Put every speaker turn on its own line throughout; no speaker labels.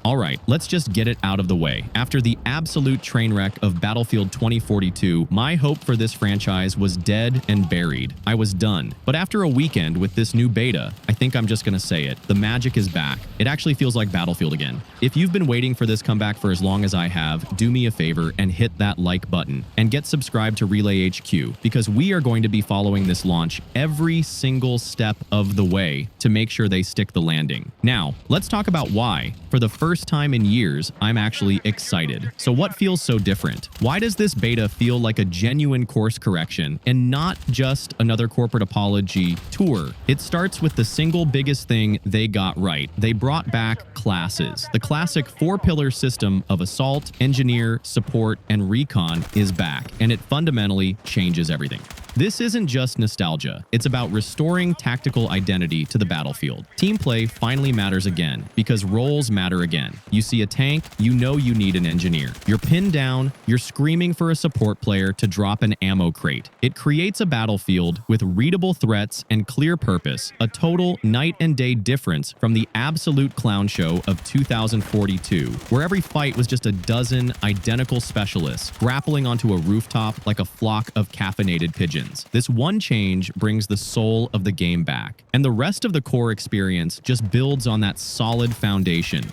Alright, let's just get it out of the way. After the absolute train wreck of Battlefield 2042, my hope for this franchise was dead and buried. I was done. But after a weekend with this new beta, I think I'm just gonna say it. The magic is back. It actually feels like Battlefield again. If you've been waiting for this comeback for as long as I have, do me a favor and hit that like button and get subscribed to RelayHQ, because we are going to be following this launch every single step of the way to make sure they stick the landing. Now, let's talk about why. For the first time in years, I'm actually excited. So what feels so different? Why does this beta feel like a genuine course correction and not just another corporate apology tour? It starts with the single biggest thing they got right. They brought back classes. The classic four-pillar system of assault, engineer, support, and recon is back, and it fundamentally changes everything. This isn't just nostalgia. It's about restoring tactical identity to the battlefield. Team play finally matters again, because roles matter again. You see a tank, you know you need an engineer. You're pinned down, you're screaming for a support player to drop an ammo crate. It creates a battlefield with readable threats and clear purpose, a total night and day difference from the absolute clown show of 2042, where every fight was just a dozen identical specialists grappling onto a rooftop like a flock of caffeinated pigeons. This one change brings the soul of the game back, and the rest of the core experience just builds on that solid foundation.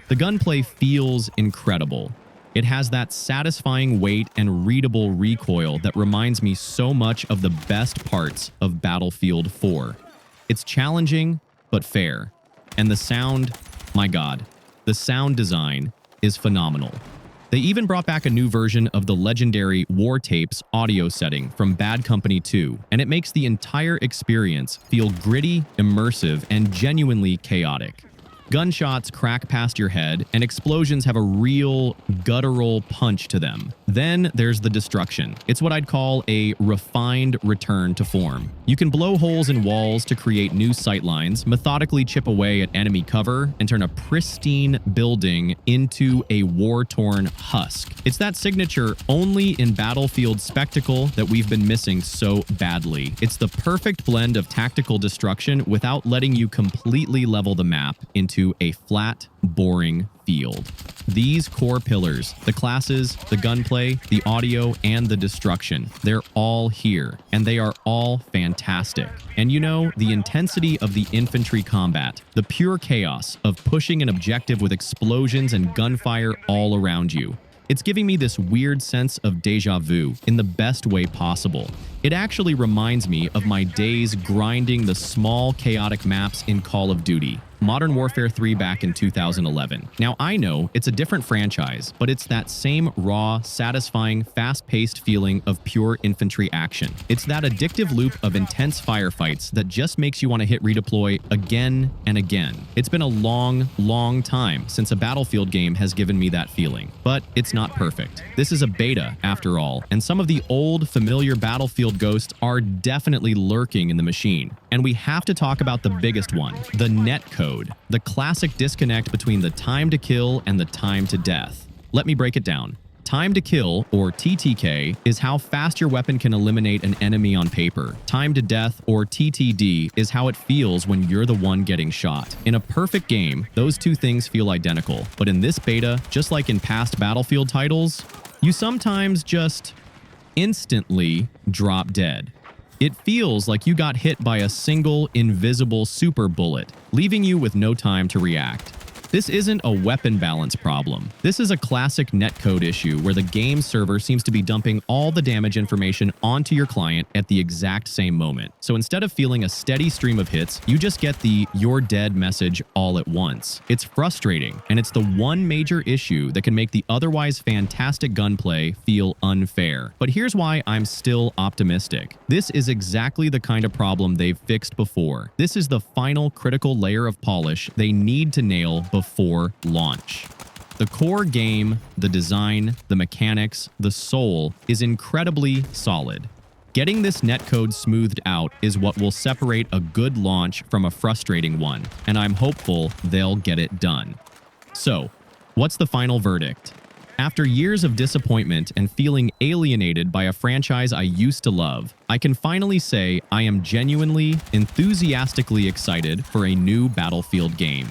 The gunplay feels incredible. It has that satisfying weight and readable recoil that reminds me so much of the best parts of Battlefield 4. It's challenging, but fair. And the sound, my God, the sound design is phenomenal. They even brought back a new version of the legendary War Tapes audio setting from Bad Company 2, and it makes the entire experience feel gritty, immersive, and genuinely chaotic. Gunshots crack past your head, and explosions have a real guttural punch to them. Then there's the destruction. It's what I'd call a refined return to form. You can blow holes in walls to create new sightlines, methodically chip away at enemy cover, and turn a pristine building into a war-torn husk. It's that signature only in Battlefield spectacle that we've been missing so badly. It's the perfect blend of tactical destruction without letting you completely level the map into a flat, boring field. These core pillars, the classes, the gunplay, the audio, and the destruction, they're all here, and they are all fantastic. And you know, the intensity of the infantry combat, the pure chaos of pushing an objective with explosions and gunfire all around you. It's giving me this weird sense of déjà vu in the best way possible. It actually reminds me of my days grinding the small, chaotic maps in Call of Duty, Modern Warfare 3 back in 2011. Now, I know it's a different franchise, but it's that same raw, satisfying, fast-paced feeling of pure infantry action. It's that addictive loop of intense firefights that just makes you want to hit redeploy again and again. It's been a long, long time since a Battlefield game has given me that feeling, but it's not perfect. This is a beta, after all, and some of the old, familiar Battlefield ghosts are definitely lurking in the machine. And we have to talk about the biggest one, the netcode, the classic disconnect between the time to kill and the time to death. Let me break it down. Time to kill, or TTK, is how fast your weapon can eliminate an enemy on paper. Time to death, or TTD, is how it feels when you're the one getting shot. In a perfect game, those two things feel identical. But in this beta, just like in past Battlefield titles, you sometimes just instantly drop dead. It feels like you got hit by a single invisible super bullet, leaving you with no time to react. This isn't a weapon balance problem. This is a classic netcode issue where the game server seems to be dumping all the damage information onto your client at the exact same moment. So instead of feeling a steady stream of hits, you just get the "you're dead" message all at once. It's frustrating, and it's the one major issue that can make the otherwise fantastic gunplay feel unfair. But here's why I'm still optimistic. This is exactly the kind of problem they've fixed before. This is the final critical layer of polish they need to nail before launch. The core game, the design, the mechanics, the soul is incredibly solid. Getting this netcode smoothed out is what will separate a good launch from a frustrating one, and I'm hopeful they'll get it done. So, what's the final verdict? After years of disappointment and feeling alienated by a franchise I used to love, I can finally say I am genuinely, enthusiastically excited for a new Battlefield game.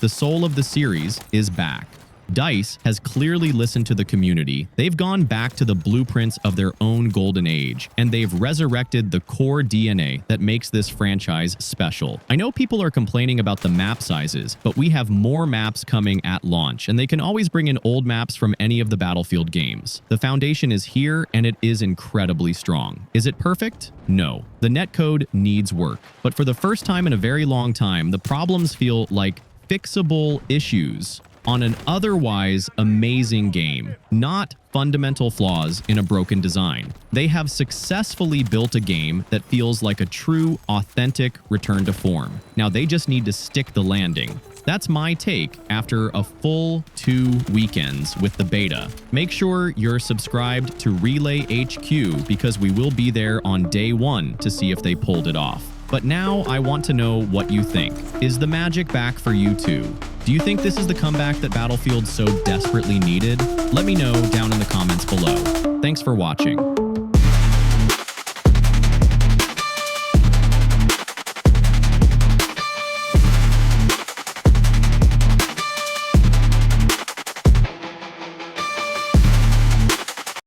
The soul of the series is back. DICE has clearly listened to the community. They've gone back to the blueprints of their own golden age, and they've resurrected the core DNA that makes this franchise special. I know people are complaining about the map sizes, but we have more maps coming at launch, and they can always bring in old maps from any of the Battlefield games. The foundation is here, and it is incredibly strong. Is it perfect? No. The netcode needs work. But for the first time in a very long time, the problems feel like fixable issues on an otherwise amazing game, not fundamental flaws in a broken design. They have successfully built a game that feels like a true, authentic return to form. Now they just need to stick the landing. That's my take after a full 2 weekends with the beta. Make sure you're subscribed to RelayHQ because we will be there on day 1 to see if they pulled it off. But now I want to know what you think. Is the magic back for you too? Do you think this is the comeback that Battlefield so desperately needed? Let me know down in the comments below. Thanks for watching.